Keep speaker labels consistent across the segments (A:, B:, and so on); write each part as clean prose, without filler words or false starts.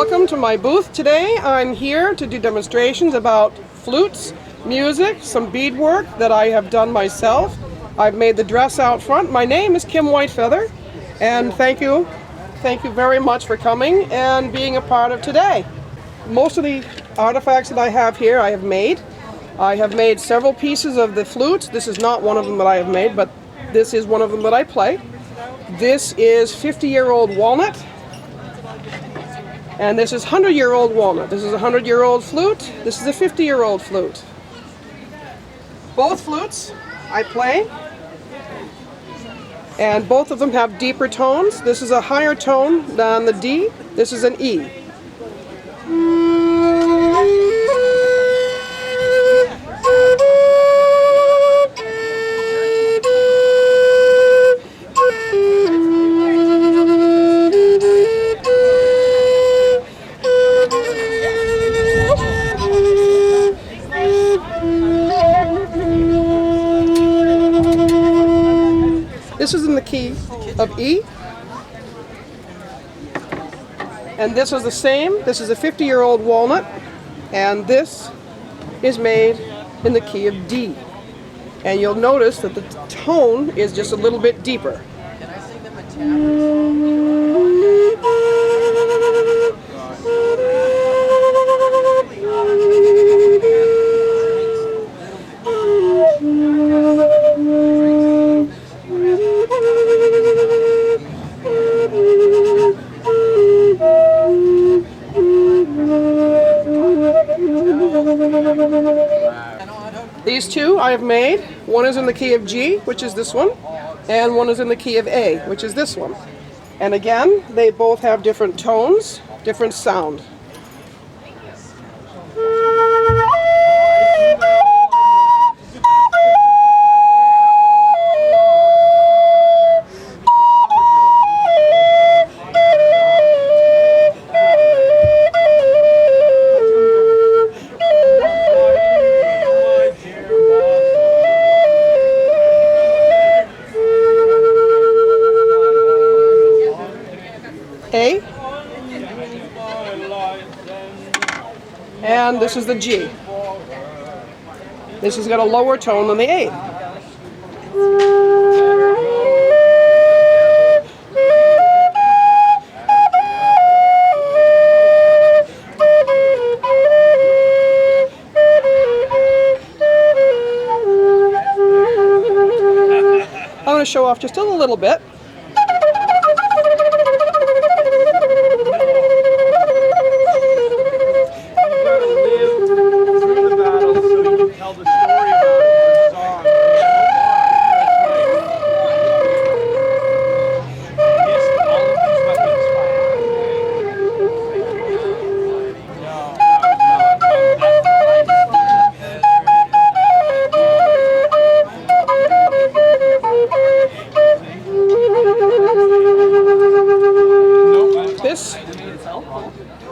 A: Welcome to my booth today. I'm here to do demonstrations about flutes, music, some beadwork that I have done myself. I've made the dress out front. My name is Kim Whitefeather, and thank you very much for coming and being a part of today. Most of the artifacts that I have here I have made. I have made several pieces of the flute. This is not one of them that I have made, but this is one of them that I play. This is 50-year-old walnut. And this is 100-year-old walnut. This is a 100-year-old flute. This is a 50-year-old flute. Both flutes I play, and both of them have deeper tones. This is a higher tone than the D. This is an E. This is in the key of E, and this is the same. This is a 50-year-old walnut, and this is made in the key of D. And you'll notice that the tone is just a little bit deeper.
B: Can I sing them in
A: These two I have made. One is in the key of G, which is this one, and one is in the key of A, which is this one. And again, they both have different tones, different sound. A, and this is the G. This has got a lower tone than the A. I'm going to show off just a little bit.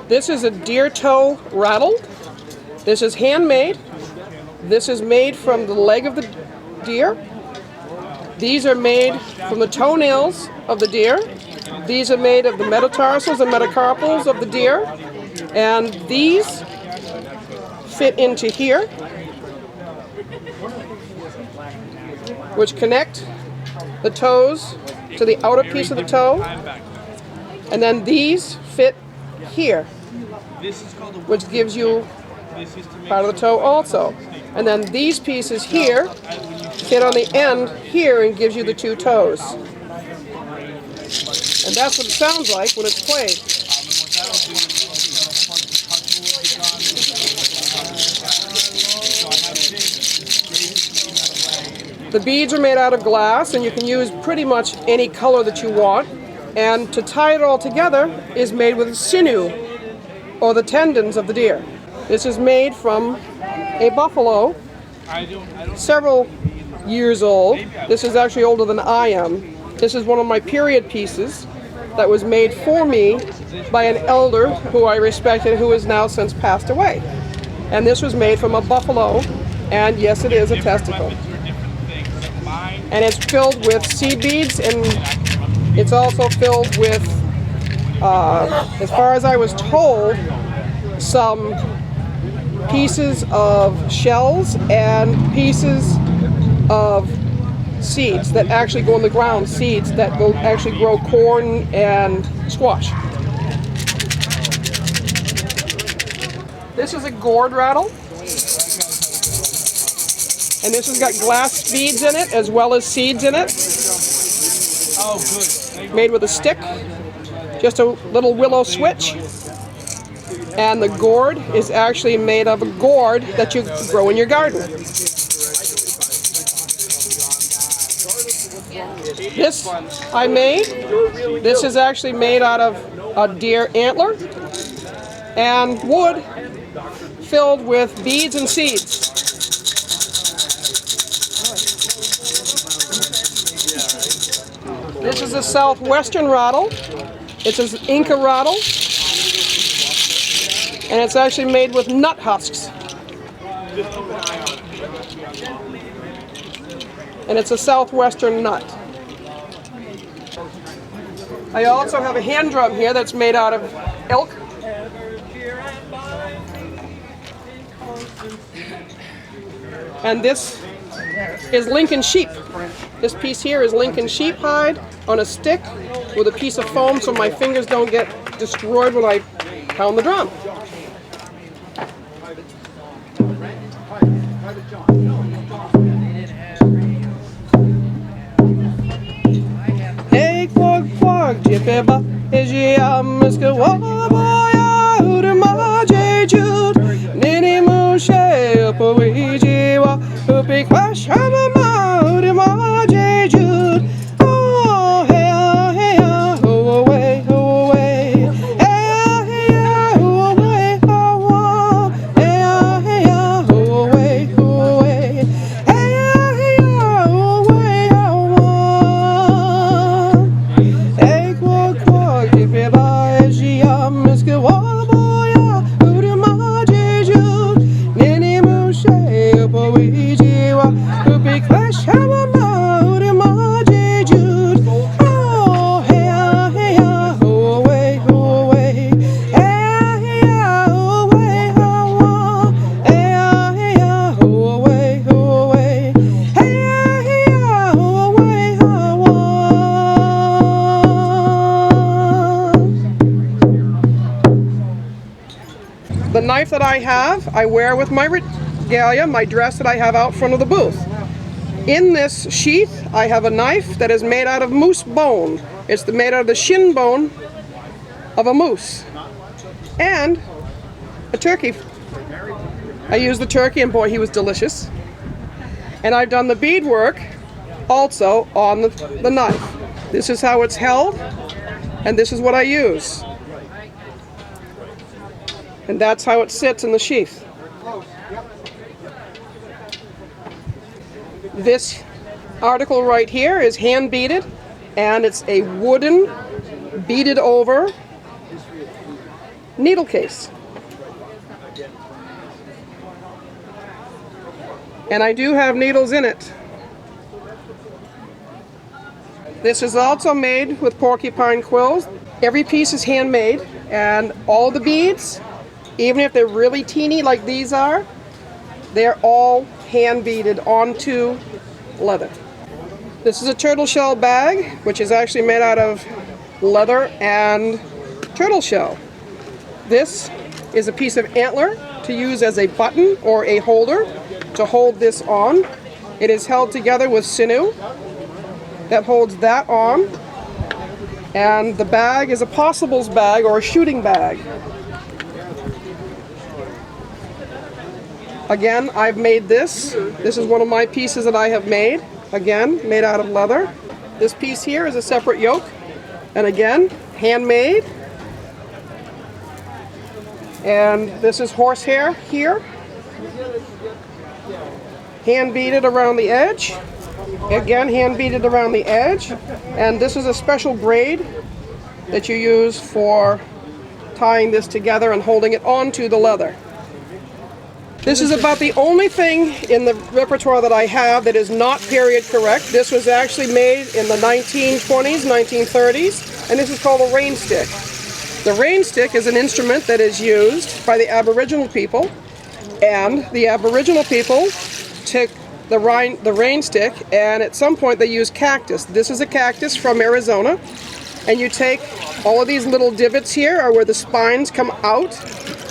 A: This is a deer toe rattle. This is handmade. This is made from the leg of the deer. These are made from the toenails of the deer. These are made of the metatarsals and metacarpals of the deer. And these fit into here, which connect the toes to the outer piece of the toe. And then these fit here, which gives you part of the toe also. And then these pieces here fit on the end here and gives you the two toes. And that's what it sounds like when it's played. The beads are made out of glass, and you can use pretty much any color that you want. And to tie it all together is made with sinew, or the tendons of the deer. This is made from a buffalo, several years old. This is actually older than I am. This is one of my period pieces that was made for me by an elder who I respected, who has now since passed away. And this was made from a buffalo, and yes, it is a testicle. And it's filled with seed beads, and it's also filled with As far as I was told, some pieces of shells and pieces of seeds that actually go in the ground, seeds that will actually grow corn and squash. This is a gourd rattle, and this has got glass beads in it as well as seeds in it.
C: Oh, good.
A: Made with a stick, just a little willow switch. And the gourd is actually made of a gourd that you grow in your garden. This I made. This is actually made out of a deer antler and wood filled with beads and seeds. This is a southwestern rattle. It's an Inca rattle, and it's actually made with nut husks. And it's a southwestern nut. I also have a hand drum here that's made out of elk. And this is Lincoln sheep. This piece here is Lincoln sheep hide on a stick with a piece of foam so my fingers don't get destroyed when I pound the drum. Hey, quag, quag, jipeba, ejiamiska, waboya, udama, jejud, nini mushe, upawijiwa, upikashama, udama, jejud. Oh, hey, hey, oh, away, hey, hey, oh, away, oh, hey, hey, oh, away, hey, hey, oh, away, hey, quag, quag, jipeba, ejiamiska, waboya, udama, jejud, nini mushe, upawijiwa, upikashama, udama, jejud. Oh, hey, hey, oh, away, hey, hey, oh, away, hey, hey, oh, away, hey, hey, oh, away, The knife that I have, I wear with my regalia, my dress that I have out front of the booth. In this sheath, I have a knife that is made out of moose bone. It's made out of the shin bone of a moose. And a turkey. I used the turkey, and boy, he was delicious. And I've done the beadwork also on the knife. This is how it's held, and this is what I use. And that's how it sits in the sheath. This article right here is hand beaded, and it's a wooden beaded over needle case. And I do have needles in it. This is also made with porcupine quills. Every piece is handmade, and all the beads, even if they're really teeny like these are, they're all hand beaded onto leather. This is a turtle shell bag, which is actually made out of leather and turtle shell. This is a piece of antler to use as a button or a holder to hold this on. It is held together with sinew that holds that on. And the bag is a possibles bag or a shooting bag. Again, I've made this. This is one of my pieces that I have made. Again, made out of leather. This piece here is a separate yoke. And again, handmade. And this is horsehair here. Hand beaded around the edge. Again, hand beaded around the edge. And this is a special braid that you use for tying this together and holding it onto the leather. This is about the only thing in the repertoire that I have that is not period correct. This was actually made in the 1920s, 1930s, and this is called a rain stick. The rain stick is an instrument that is used by the Aboriginal people, and the Aboriginal people took the rain stick, and at some point they used cactus. This is a cactus from Arizona, and you take all of these little divots here are where the spines come out.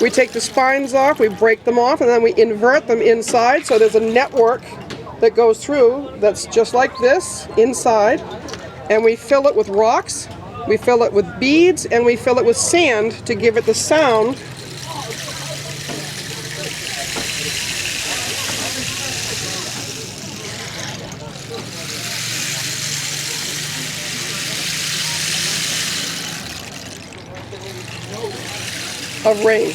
A: We take the spines off, we break them off, and then we invert them inside, so there's a network that goes through that's just like this inside, and we fill it with rocks, we fill it with beads, and we fill it with sand to give it the sound of rain.